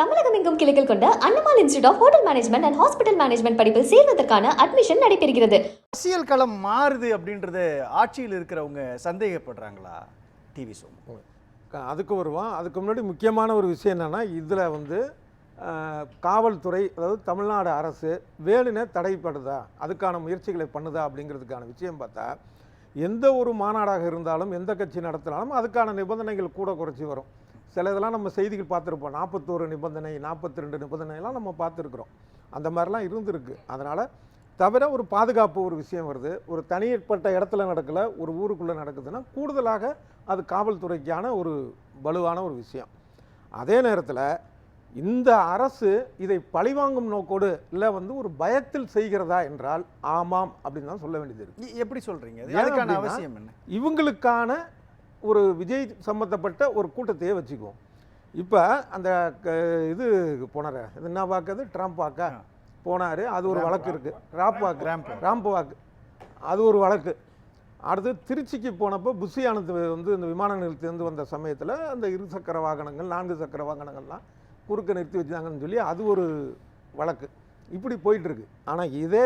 தமிழகம் எங்கும் கிளைகள் கொண்ட அண்ணமால் institute of hotel management and hospital management படிப்பில் சேர்வதற்கான அட்மிஷன் நடைபெறுகிறது. அரசியல் களம் மாறுது அப்படின்றது ஆட்சியில் இருக்கிறவங்க சந்தேகப்படுறாங்களா? டிவி ஷோ அதுக்கு வருவோம். அதுக்கு முன்னாடி முக்கியமான ஒரு விஷயம் என்னென்னா, இதில் காவல்துறை, அதாவது தமிழ்நாடு அரசு வேணுனே தடைப்படுதா, அதுக்கான முயற்சிகளை பண்ணுதா அப்படிங்கிறதுக்கான விஷயம் பார்த்தா, எந்த ஒரு மாநாடாக இருந்தாலும் எந்த கட்சி நடத்தினாலும் அதுக்கான நிபந்தனைகள் கூட குறைச்சி வரும். சில இதெல்லாம் நம்ம செய்திகள் பார்த்துருப்போம். 41 நிபந்தனை, 42 நிபந்தனைலாம் நம்ம பார்த்துருக்குறோம். அந்த மாதிரிலாம் இருந்திருக்கு. அதனால் தவிர ஒரு பாதுகாப்பு ஒரு விஷயம் வருது. ஒரு தனிப்பட்ட இடத்துல நடக்கலை, ஒரு ஊருக்குள்ளே நடக்குதுன்னா கூடுதலாக அது காவல்துறைக்கான ஒரு வலுவான ஒரு விஷயம். அதே நேரத்தில் இந்த அரசு இதை பழிவாங்கும் நோக்கோடு இல்லை ஒரு பயத்தில் செய்கிறதா என்றால் ஆமாம் அப்படின்னு தான் சொல்ல வேண்டியது இருக்குது. எப்படி சொல்கிறீங்க? அதுக்கான அவசியம் என்ன? இவங்களுக்கான ஒரு விஜய் சம்மந்தப்பட்ட ஒரு கூட்டத்தையே வச்சுக்குவோம். இப்போ அந்த இது போனார், இது என்ன வாக்குது, ட்ரம்ப் வாக்கா போனார், அது ஒரு வழக்கு இருக்குது. ராம்ப் வாக்கு அது ஒரு வழக்கு. அடுத்து திருச்சிக்கு போனப்போ புஷியானது இந்த விமான நிலையத்திலேருந்து வந்த சமயத்தில் அந்த 2 சக்கர வாகனங்கள் 4 சக்கர வாகனங்கள்லாம் குறுக்க நிறுத்தி வச்சாங்கன்னு சொல்லி அது ஒரு வழக்கு. இப்படி போயிட்டுருக்கு. ஆனால் இது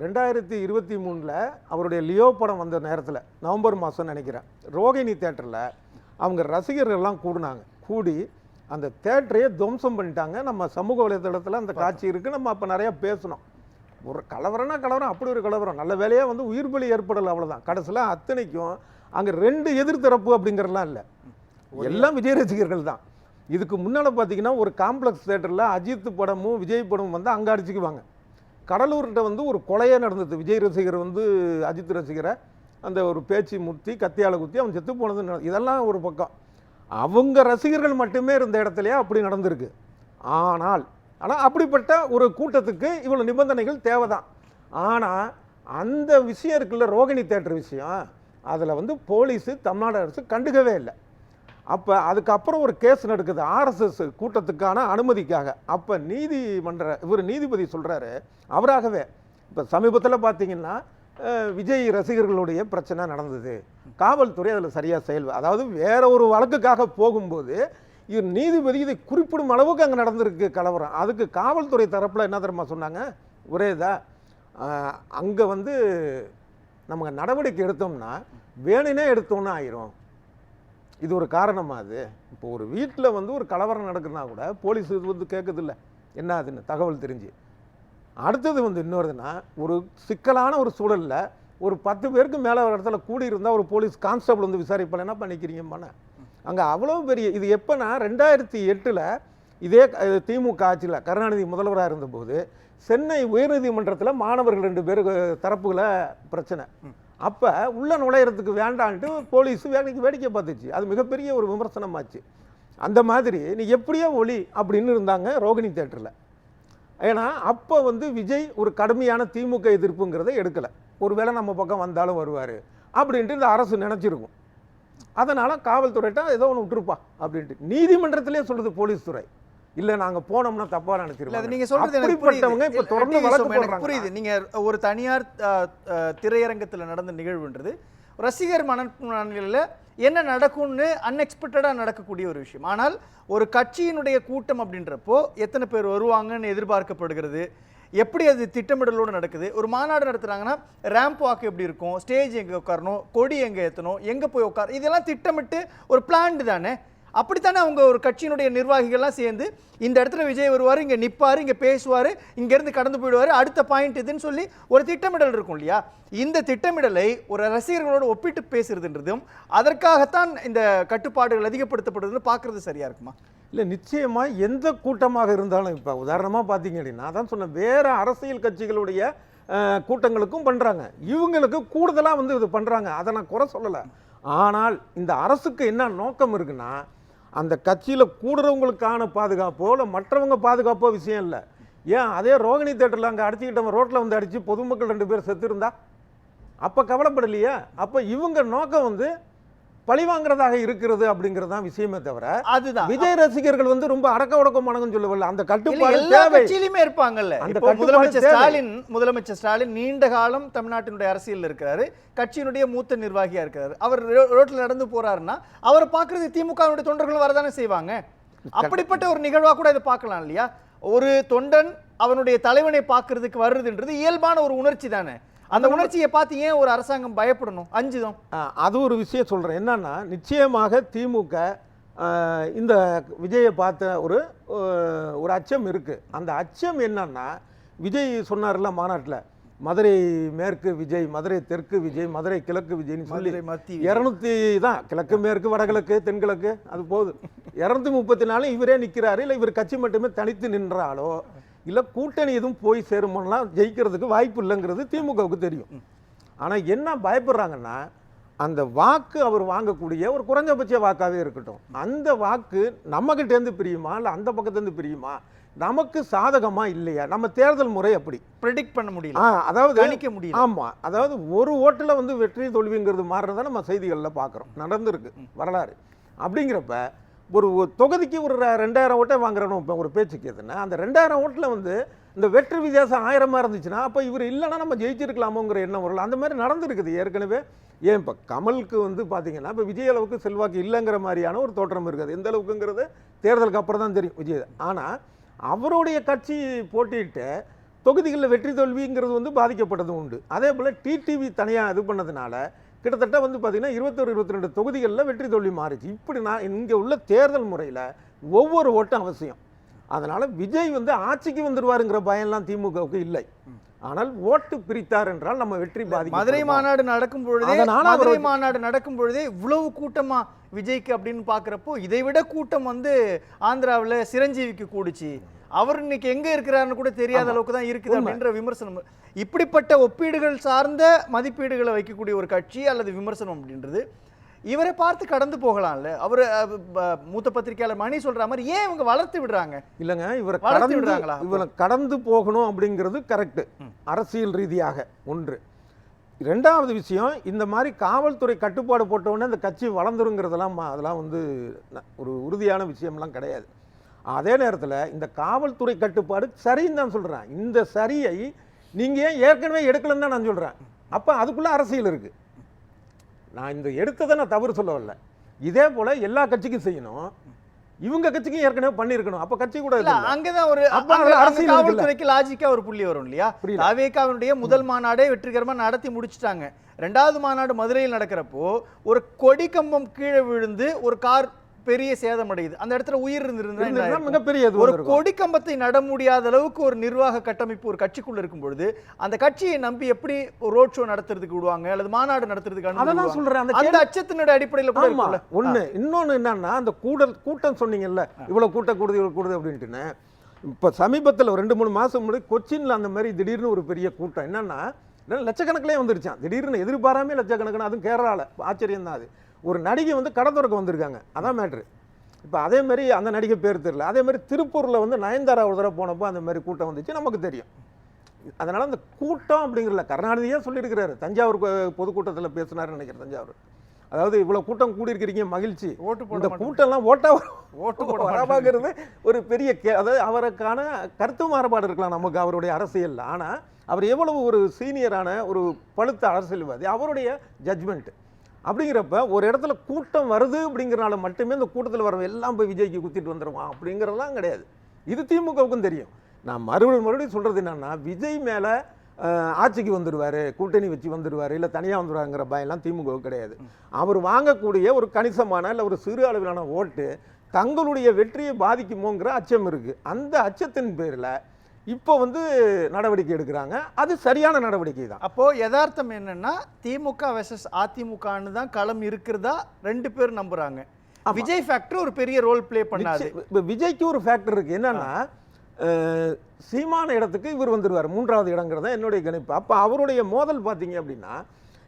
2023 அவருடைய லியோ படம் வந்த நேரத்தில் நவம்பர் மாதம் நினைக்கிறேன், ரோகிணி தேட்டரில் அவங்க ரசிகர்கள்லாம் கூடி அந்த தேட்டரையே துவம்சம் பண்ணிட்டாங்க. நம்ம சமூக வலைதளத்தில் அந்த காட்சி இருக்குது. நம்ம அப்போ நிறையா பேசணும். ஒரு கலவரம்னா கலவரம், அப்படி ஒரு கலவரம். நல்ல வேலையாக உயிர் பலி ஏற்படலை, அவ்வளோதான். கடைசியில் அத்தனைக்கும் அங்கே 2 எதிர்த்தரப்பு அப்படிங்கிறலாம் இல்லை, எல்லாம் விஜய் ரசிகர்கள் தான். இதுக்கு முன்னால் பார்த்தீங்கன்னா ஒரு காம்ப்ளெக்ஸ் தேட்டரில் அஜித் படமும் விஜய் படமும் அங்கே அடிச்சுக்குவாங்க. கடலூர்கிட்ட ஒரு கொலையே நடந்தது. விஜய் ரசிகர் அஜித் ரசிகரை அந்த ஒரு பேச்சு முத்தி கத்தியால் குத்தி அவன் செத்து போனது. இதெல்லாம் ஒரு பக்கம். அவங்க ரசிகர்கள் மட்டுமே இருந்த இடத்துலையே அப்படி நடந்திருக்கு. ஆனால் அப்படிப்பட்ட ஒரு கூட்டத்துக்கு இவ்வளோ நிபந்தனைகள் தேவைதான். ஆனால் அந்த விஷயம் இருக்குல்ல, ரோகிணி தேட்டர் விஷயம், அதில் போலீஸு தமிழ்நாடு அரசு கண்டுக்கவே இல்லை. அப்போ அதுக்கப்புறம் ஒரு கேஸ் நடக்குது ஆர்எஸ்எஸ் கூட்டத்துக்கான அனுமதிக்காக. அப்போ நீதிபதி சொல்கிறாரு அவராகவே, இப்போ சமீபத்தில் பார்த்தீங்கன்னா விஜய் ரசிகர்களுடைய பிரச்சனை நடந்தது, காவல்துறை அதில் சரியாக அதாவது வேற ஒரு வழக்குக்காக போகும்போது நீதிபதி இதை குறிப்பிடும் அளவுக்கு அங்கே நடந்திருக்கு கலவரம். அதுக்கு காவல்துறை தரப்பில் என்ன தெரியுமா சொன்னாங்க, ஒரே அங்கே நம்ம நடவடிக்கை எடுத்தோம்னா வேணுனே எடுத்தோம்னா ஆயிரும். இது ஒரு காரணமாக அது. இப்போ ஒரு வீட்டில் ஒரு கலவரம் நடக்குதுன்னா கூட போலீஸ் கேட்குதில்ல என்ன அதுன்னு தகவல் தெரிஞ்சு. அடுத்தது இன்னொருதுன்னா, ஒரு சிக்கலான ஒரு சூழலில் ஒரு 10 பேருக்கு மேலே ஒரு இடத்துல கூடி இருந்தால் ஒரு போலீஸ் கான்ஸ்டபிள் விசாரிப்பால் என்ன பண்ணிக்கிறீங்கம்மாண்ணே. அங்கே அவ்வளோ பெரிய இது எப்போனா 2008 இதே திமுக ஆட்சியில் கருணாநிதி முதல்வராக இருந்தபோது சென்னை உயர்நீதிமன்றத்தில் மாணவர்கள் 2 பேர் தரப்புகளை பிரச்சனை. அப்போ உள்ள நுழையிறதுக்கு வேண்டான்ட்டு போலீஸ் வேடிக்கை பார்த்துச்சு. அது மிகப்பெரிய ஒரு விமர்சனமாச்சு. அந்த மாதிரி நீ எப்படியோ ஒளி அப்படின்னு இருந்தாங்க ரோகிணி தேட்டரில். ஏன்னா அப்போ விஜய் ஒரு கடுமையான திமுக எதிர்ப்புங்கிறத எடுக்கலை. ஒருவேளை நம்ம பக்கம் வந்தாலும் வருவார் அப்படின்ட்டு இந்த அரசு நினச்சிருக்கும். அதனால் காவல்துறையிட்ட ஏதோ ஒன்று விட்டுருப்பா அப்படின்ட்டு நீதிமன்றத்திலே சொல்லுது போலீஸ் துறை, இல்லை நாங்கள் போனோம்னா தப்பாக நினச்சிருக்கோம். நீங்கள் சொல்கிறது இப்போ தொடர்ந்து வழக்கு புரியுது. நீங்கள் ஒரு தனியார் திரையரங்கத்தில் நடந்த நிகழ்வுன்றது ரசிகர் மனநிலையில் என்ன நடக்கும்னு அன்எக்ஸ்பெக்டடாக நடக்கக்கூடிய ஒரு விஷயம். ஆனால் ஒரு கட்சியினுடைய கூட்டம் அப்படின்றப்போ எத்தனை பேர் வருவாங்கன்னு எதிர்பார்க்கப்படுகிறது, எப்படி அது திட்டமிடலோடு நடக்குது. ஒரு மாநாடு நடத்துகிறாங்கன்னா ரேம்ப் வாக்கு எப்படி இருக்கும், ஸ்டேஜ் எங்கே உட்காரணும், கொடி எங்கே ஏற்றணும், எங்கே போய் உட்கார, இதெல்லாம் திட்டமிட்டு ஒரு பிளான்டு தானே. அப்படித்தானே அவங்க ஒரு கட்சியினுடைய நிர்வாகிகள்லாம் சேர்ந்து இந்த இடத்துல விஜய் வருவார், இங்கே நிற்பார், இங்கே பேசுவார், இங்கேருந்து கடந்து போயிடுவார், அடுத்த பாயிண்ட் இதுன்னு சொல்லி ஒரு திட்டமிடல் இருக்கும் இல்லையா. இந்த திட்டமிடலை ஒரு ரசிகர்களோடு ஒப்பிட்டு பேசுறதுன்றதும் அதற்காகத்தான் இந்த கட்டுப்பாடுகள் அதிகப்படுத்தப்படுறதுன்னு பார்க்குறது சரியாக இருக்குமா? இல்லை, நிச்சயமாக எந்த கூட்டமாக இருந்தாலும். இப்போ உதாரணமாக பார்த்தீங்க அப்படின்னா, அதான் சொன்னேன், வேறு அரசியல் கட்சிகளுடைய கூட்டங்களுக்கும் பண்ணுறாங்க, இவங்களுக்கு கூடுதலாக இது பண்ணுறாங்க. அதை நான் குறை சொல்லலை. ஆனால் இந்த அரசுக்கு என்ன நோக்கம் இருக்குன்னா, அந்த கட்சியில் கூடுறவங்களுக்கான பாதுகாப்போ இல்லை மற்றவங்க பாதுகாப்போ விஷயம் இல்லை. ஏன் அதே ரோகிணி தேட்டரில் அங்கே அடிச்சுக்கிட்டவங்க ரோட்டில் அடித்து பொதுமக்கள் 2 பேர் செத்து இருந்தா அப்போ கவலைப்படலையே. அப்போ இவங்க நோக்கம் பழிவாங்கிறதாக இருக்கிறது அப்படிங்கிறது தான் விஷயமே தவிர, அதுதான் விஜய் ரசிகர்கள் ரொம்ப அடக்க ஒடுக்கமானங்கன்னு சொல்லவில்லை. அந்த கட்டுப்பாடு எல்லா கட்சியிலுமே இருப்பாங்கல்ல. முதலமைச்சர் ஸ்டாலின் நீண்ட காலம் தமிழ்நாட்டினுடைய அரசியல் இருக்கிறாரு, கட்சியினுடைய மூத்த நிர்வாகியா இருக்கிறாரு. அவர் ரோட்ல நடந்து போறாருன்னா அவரை பார்க்கறது திமுகவுடைய தொண்டர்கள் வரதானே செய்வாங்க. அப்படிப்பட்ட ஒரு நிகழ்வா கூட இதை பார்க்கலாம் இல்லையா? ஒரு தொண்டன் அவனுடைய தலைவனை பார்க்கிறதுக்கு வர்றதுன்றது இயல்பான ஒரு உணர்ச்சி தானே. அந்த உணர்ச்சியை பார்த்து ஏன் ஒரு அரசாங்கம் பயப்படணும், அஞ்சுதும்? அது ஒரு விஷயம் சொல்கிறேன். என்னன்னா நிச்சயமாக திமுக இந்த விஜயை பார்த்த ஒரு அச்சம் இருக்குது. அந்த அச்சம் என்னன்னா, விஜய் சொன்னார்ல மாநாட்டில், மதுரை மேற்கு விஜய், மதுரை தெற்கு விஜய், மதுரை கிழக்கு விஜய்னு சொல்லி 200 தான், கிழக்கு மேற்கு வடகிழக்கு தென்கிழக்கு அது போகுது. 234 இவரே நிற்கிறாரு. இல்லை இவர் கட்சி மட்டுமே தனித்து நின்றாலோ இல்லை கூட்டணி எதுவும் போய் சேருமெல்லாம் ஜெயிக்கிறதுக்கு வாய்ப்பு இல்லைங்கிறது திமுகவுக்கு தெரியும். ஆனால் என்ன பயப்படுறாங்கன்னா, அந்த வாக்கு அவர் வாங்கக்கூடிய ஒரு குறைஞ்சபட்ச வாக்காகவே இருக்கட்டும், அந்த வாக்கு நம்மகிட்டேருந்து பிரியுமா இல்லை அந்த பக்கத்துலேருந்து பிரியுமா, நமக்கு சாதகமா இல்லையா, நம்ம தேர்தல் முறை அப்படி ப்ரெடிக்ட் பண்ண முடியல, அதாவது கணிக்க முடியல. ஆமா, அதாவது ஒரு ஓட்டுல வந்து வெற்றி தோல்விங்கிறது மாறுறத நம்ம செய்திகளில் பார்க்குறோம், நடந்திருக்கு வரலாறு. அப்படிங்கிறப்ப ஒரு தொகுதிக்கு ஒரு 2000 ஓட்டை வாங்குறணும் இப்போ ஒரு பேச்சுக்கு எதுனா, அந்த 2000 ஓட்டில் வந்து இந்த வெற்றி வித்தியாசம் 1000 இருந்துச்சுன்னா அப்போ இவர் இல்லைன்னா நம்ம ஜெயிச்சிருக்கலாமோங்கிற எண்ணம் வரல. அந்த மாதிரி நடந்திருக்குது ஏற்கனவே. ஏன் இப்போ கமலுக்கு வந்து பார்த்தீங்கன்னா இப்போ விஜய் அளவுக்கு செல்வாக்கு இல்லைங்கிற மாதிரியான ஒரு தோற்றம் இருக்குது. எந்த அளவுக்குங்கிறது தேர்தலுக்கு அப்புறம் தான் தெரியும் விஜய். ஆனால் அவருடைய கட்சி போட்டிட்டு தொகுதிகளில் வெற்றி தோல்விங்கிறது வந்து பாதிக்கப்பட்டதும் உண்டு. அதே போல் டிடிவி தனியாக இது பண்ணதுனால கிட்டத்தட்ட வந்து பார்த்தீங்கன்னா 21-22 தொகுதிகளில் வெற்றி தோல்வி மாறிச்சு. இப்படி நான் இங்கே உள்ள தேர்தல் முறையில் ஒவ்வொரு ஓட்டும் அவசியம். அதனால் விஜய் வந்து ஆட்சிக்கு வந்துடுவாருங்கிற பயம்லாம் திமுகவுக்கு இல்லை. ஆனால் ஓட்டு பிரித்தார் என்றால் நம்ம வெற்றி பாதிக்கும். மதுரை மாநாடு நடக்கும் பொழுதே இவ்வளவு கூட்டமா விஜய்க்கு அப்படின்னு பார்க்குறப்போ, இதை விட கூட்டம் வந்து ஆந்திராவில் சிரஞ்சீவிக்கு கூடுச்சு, அவர் இன்னைக்கு எங்க இருக்கிறாருன்னு கூட தெரியாத அளவுக்கு தான் இருக்குது அப்படின்ற விமர்சனம். இப்படிப்பட்ட ஒப்பீடுகள் சார்ந்த மதிப்பீடுகளை வைக்கக்கூடிய ஒரு கட்சி அல்லது விமர்சனம் அப்படின்றது இவரை பார்த்து கடந்து போகலாம்ல. அவர் மூத்த பத்திரிகையாளர் மணி சொல்ற மாதிரி ஏன் இவங்க வளர்த்து விடுறாங்க? இல்லைங்க, இவரை வளர்த்து விடுறாங்களா? இவரை கடந்து போகணும் அப்படிங்கிறது கரெக்ட், அரசியல் ரீதியாக ஒன்று. ரெண்டாவது விஷயம், இந்த மாதிரி காவல்துறை கட்டுப்பாடு போட்டவுடனே இந்த கட்சி வளர்ந்துருங்கிறதெல்லாம் அதெல்லாம் வந்து ஒரு உறுதியான விஷயம்லாம் கிடையாது. அதே நேரத்தில் இந்த காவல்துறை கட்டுப்பாடு சரின்னு தான் சொல்கிறேன். இந்த சரியை நீங்கள் ஏன் ஏற்கனவே எடுக்கலன்னு தான் நான் சொல்கிறேன். அப்போ அதுக்குள்ளே அரசியல் இருக்குது. நான் இந்த எடுத்ததை நான் தவறு சொல்ல வரல. இதே போல் எல்லா கட்சிக்கும் செய்யணும், இவங்க கட்சிக்கும் ஏற்கனவே பண்ணியிருக்கணும். அப்போ கட்சி கூட அங்கதான் ஒரு காவல்துறைக்கு லாஜிக்கா ஒரு புள்ளி வரும் இல்லையா? தாவேகாவினுடைய முதல் மாநாடே வெற்றிகரமா நடத்தி முடிச்சுட்டாங்க. 2வது மாநாடு மதுரையில் நடக்கிறப்போ ஒரு கொடி கம்பம் கீழே விழுந்து ஒரு கார் பெரிய சேதம் அடையுது. அந்த இடத்துல உயிர் இருந்திருந்தா மிகப்பெரிய ஒரு கொடி கம்பத்தை நட முடியாத அளவுக்கு ஒரு நிர்வாக கட்டமைப்பு ஒரு கட்சிக்குள்ள இருக்கும் பொழுது அந்த கட்சியை நம்பி எப்படி ரோட் ஷோ நடத்துறதுக்கு விடுவாங்க அல்லது மாநாடு நடத்துறதுக்கு? அதான் சொல்றேன், அந்த அச்சத்தினுடைய அடிப்படையில் கூட இருக்குல்ல. ஒண்ணு. இன்னொன்னு என்னன்னா, அந்த கூட்டம் சொன்னீங்கல்ல, இவ்வளவு கூட்டம் கூடுது இவ்வளவு கூடுது அப்படின்ட்டுன்னு. இப்ப சமீபத்தில் 2-3 மாசம் முன்னாடி கொச்சின்ல அந்த மாதிரி திடீர்னு ஒரு பெரிய கூட்டம் என்னன்னா லட்சக்கணக்கிலே வந்துருச்சான். திடீர்னு எதிர்பாராமே லட்சக்கணக்கான, அதுவும் கேரளாவில் ஆச்சரியம் தான் அது. ஒரு நடிகை வந்து கடை திறக்க வந்திருக்காங்க, அதான் மேட்ரு. இப்போ அதே மாதிரி அந்த நடிகை பேர் தெரியல. அதே மாதிரி திருப்பூரில் வந்து நயன்தாரா ஒரு தடவை போனப்போ அந்த மாதிரி கூட்டம் வந்துச்சு, நமக்கு தெரியும். அதனால் அந்த கூட்டம் அப்படிங்கிறல கருணாநிதியே சொல்லியிருக்கிறாரு. தஞ்சாவூர் பொதுக்கூட்டத்தில் பேசினாருன்னு நினைக்கிறேன். தஞ்சாவூர் அதாவது இவ்வளோ கூட்டம் கூடியிருக்கிறீங்க மகிழ்ச்சி, இந்த கூட்டம்லாம் ஓட்டு வராமாங்கிறது ஒரு பெரிய அதாவது அவருக்கான கருத்து மாறுபாடு இருக்கலாம் நமக்கு அவருடைய அரசியல். ஆனால் அவர் எவ்வளவு ஒரு சீனியரான ஒரு பழுத்த அரசியல்வாதி, அவருடைய ஜட்ஜ்மெண்ட். அப்படிங்கிறப்ப ஒரு இடத்துல கூட்டம் வருது அப்படிங்கிறனால மட்டுமே இந்த கூட்டத்தில் வரவங்க எல்லாம் போய் விஜய்க்கு குத்திட்டு வந்துடுவான் அப்படிங்கிறதெல்லாம் கிடையாது. இது திமுகவுக்கும் தெரியும். நான் மறுபடியும் சொல்கிறது என்னன்னா, விஜய் மேலே ஆட்சிக்கு வந்துடுவார், கூட்டணி வச்சு வந்துடுவார், இல்லை தனியாக வந்துடுவாருங்கிற பயம்லாம் திமுகவுக்கு கிடையாது. அவர் வாங்கக்கூடிய ஒரு கணிசமான இல்லை ஒரு சிறு அளவிலான ஓட்டு தங்களுடைய வெற்றியை பாதிக்குமோங்கிற அச்சம் இருக்குது. அந்த அச்சத்தின் பேரில் இப்போ வந்து நடவடிக்கை எடுக்கிறாங்க. அது சரியான நடவடிக்கை தான். அப்போ யதார்த்தம் என்னன்னா, திமுக வெர்சஸ் அதிமுகன்னு தான் களம் இருக்கிறதா 2 பேர் நம்புறாங்க. விஜய் ஃபேக்டர் ஒரு பெரிய ரோல் பிளே பண்ணாது. விஜய்க்கு ஒரு ஃபேக்டர் இருக்கு. என்னன்னா, சீமான இடத்துக்கு இவர் வந்துடுவார், 3வது இடங்கிறத என்னுடைய கணிப்பு. அப்போ அவருடைய மோதல் பார்த்தீங்க அப்படின்னா,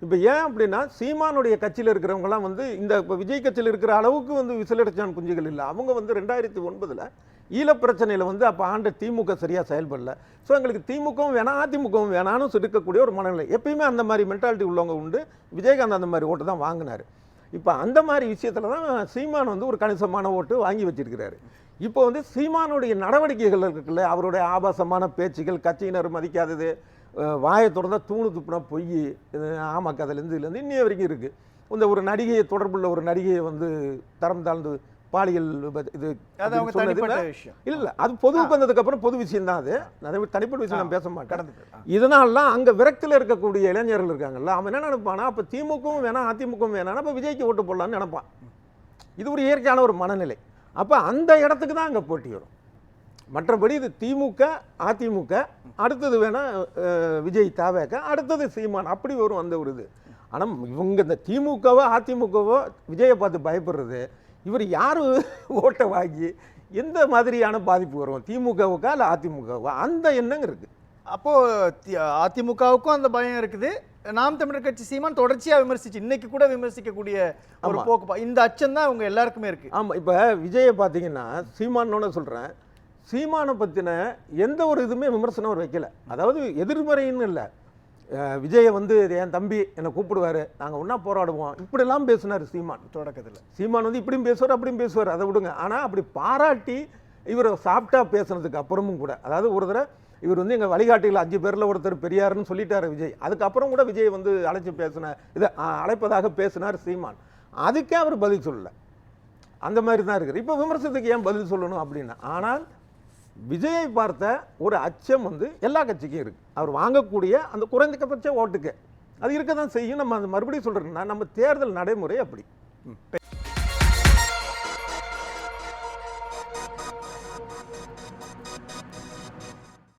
இப்போ ஏன் அப்படின்னா, சீமானுடைய கட்சியில் இருக்கிறவங்கலாம் வந்து இந்த இப்போ விஜய் கட்சியில் இருக்கிற அளவுக்கு வந்து விசிலடிச்சான் குஞ்சுகள் இல்லை. அவங்க வந்து 2009 ஈழப் பிரச்சனையில் வந்து அப்போ ஆண்ட திமுக சரியாக செயல்படல. ஸோ எங்களுக்கு திமுகவும் வேணாம் அதிமுகவும் வேணான்னு இருக்கக்கூடிய ஒரு மனநிலை. எப்பயுமே அந்த மாதிரி மென்டாலிட்டி உள்ளவங்க உண்டு. விஜயகாந்த் அந்த மாதிரி ஓட்டு தான் வாங்கினார். இப்போ அந்த மாதிரி விஷயத்தில் தான் சீமான் வந்து ஒரு கணிசமான ஓட்டு வாங்கி வச்சிருக்கிறாரு. இப்போ வந்து சீமானுடைய நடவடிக்கைகள் இருக்குல்ல, அவருடைய ஆபாசமான பேச்சுகள், கட்சியினர் மதிக்காதது, வாயை தொடர்ந்தா தூணு துப்புனா பொய், ஆமாம் கதையிலேருந்து இதுலேருந்து இன்னைய வரைக்கும் இருக்குது. இந்த ஒரு நடிகையை தொடர்புள்ள ஒரு நடிகையை வந்து தரம் தாழ்ந்து பாலியல் இது அது அவங்க சொன்னது தனிப்பட்ட இல்ல. விஷயம். இல்ல அது பொதுவுக்கு வந்ததுக்கு அப்புறம் பொது விஷயம் தான் அது. தனிப்பட்ட விஷயம் நான் பேச மாட்டேன். கடந்து போயிரு. இதனாலலாம் அங்க விரக்தியில் இருக்கக்கூடிய இளைஞர்கள் இருக்காங்கல்ல, அவன் என்ன நினைப்பானா, அப்ப திமுகவும் வேணாம் அதிமுகவும் வேணாம், அப்ப விஜய்க்கு ஓட்டு போடலாம்னு நினைப்பான். இது ஒரு இயற்கையான ஒரு மனநிலை. அப்ப அந்த இடத்துக்கு தான் அங்க போட்டி வரும். மற்றபடி இது திமுக அதிமுக, அடுத்தது வேணா விஜய் தாவேக, அடுத்தது சீமான், அப்படி வரும் அந்த ஒரு இது. ஆனால் இவங்க இந்த திமுகவோ அதிமுகவோ விஜயை பார்த்து பயப்படுறது, இவர் யார் ஓட்டை வாங்கி எந்த மாதிரியான பாதிப்பு வரும், திமுகவுக்கா இல்லை அதிமுகவா, அந்த எண்ணம் இருக்கு. அப்போ அதிமுகவுக்கும் அந்த பயம் இருக்குது. நாம் தமிழர் கட்சி சீமான் தொடர்ச்சியா விமர்சிச்சு இன்னைக்கு கூட விமர்சிக்கக்கூடிய ஒரு ஆமா. போக்கு, இந்த அச்சம் தான் அவங்க எல்லாருக்குமே இருக்கு. ஆமாம், இப்போ விஜயை பார்த்தீங்கன்னா சீமானோட சொல்கிறேன், சீமானை பற்றின எந்த ஒரு இதுவுமே விமர்சனம் அவர் வைக்கல. அதாவது எதிர்மறைன்னு இல்லை, விஜயை வந்து என் தம்பி என்னை கூப்பிடுவார், நாங்கள் ஒன்றா போராடுவோம், இப்படிலாம் பேசினார் சீமான் தொடக்கத்தில். சீமான் வந்து இப்படியும் பேசுவார் அப்படியும் பேசுவார், அதை விடுங்க. ஆனால் அப்படி பாராட்டி இவர் சாப்பிட்டா பேசுனதுக்கு அப்புறமும் கூட, அதாவது ஒரு தடவை இவர் வந்து எங்கள் வழிகாட்டிகள் 5 பேரில் ஒருத்தர் பெரியாருன்னு சொல்லிட்டாரு விஜய், அதுக்கப்புறம் கூட விஜய் வந்து அழைச்சி பேசினார், இதை அழைப்பதாக பேசினார் சீமான், அதுக்கே அவர் பதில் சொல்லலை. அந்த மாதிரி தான் இருக்குது. இப்போ விமர்சனத்துக்கு ஏன் பதில் சொல்லணும் அப்படின்னா, ஆனால் விஜயை பார்த்த ஒரு அச்சம் வந்து எல்லா கட்சிக்கும் இருக்குது. அவர் வாங்கக்கூடிய அந்த குறைந்தபட்ச ஓட்டுக்கு அது இருக்க தான் செய்யும். நம்ம அந்த மறுபடியும் சொல்கிறோம்னா நம்ம தேர்தல் நடைமுறை அப்படி.